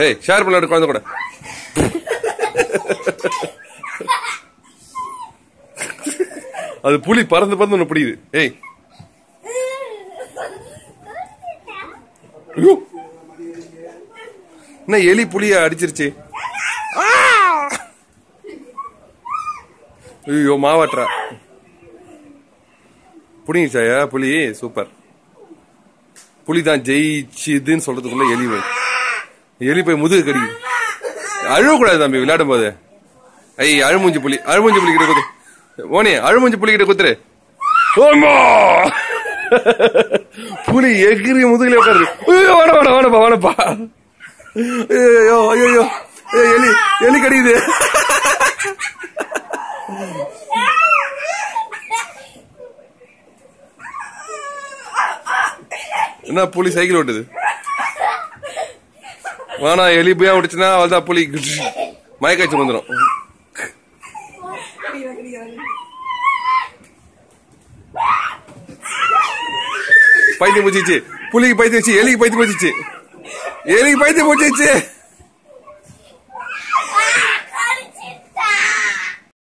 ஏய் ஷேர் பண்ண குழந்தை கூட. அது புலி பறந்து பறந்து ஒண்ணு பிடிக்குது. ஏய் என்ன எலி புலிய அடிச்சிருச்சு. ஐயோ மாவாட்றா. புடிங்கிச்சாயா புலி? சூப்பர். புலி தான் ஜெயிச்சுதுன்னு சொல்றதுக்குள்ள எலி போய் முதுகு கடிக்குது. அழுவக்கூடாது தம்பி விளையாடும் போது. ஐ அழுமூஞ்சி புலி கிட்ட குத்து. ஓனே அழுமூஞ்சி புலி கிட்ட குத்துரு. புலி எகிரி முதுகுல உட்காருது. வானப்பா. ஐயோ எலி கடிக்குது. என்ன புலி சைக்கிள் ஓட்டுது. வானா எலி போய் ஓடிச்சுன்னா அவள்தான் புலி மயக்காய்ச்சி வந்துடும். பைத்தியம் பூச்சிச்சு புலிக்கு பைத்தியம் வச்சு எலிக்கு பைத்தியம் பூச்சிச்சு.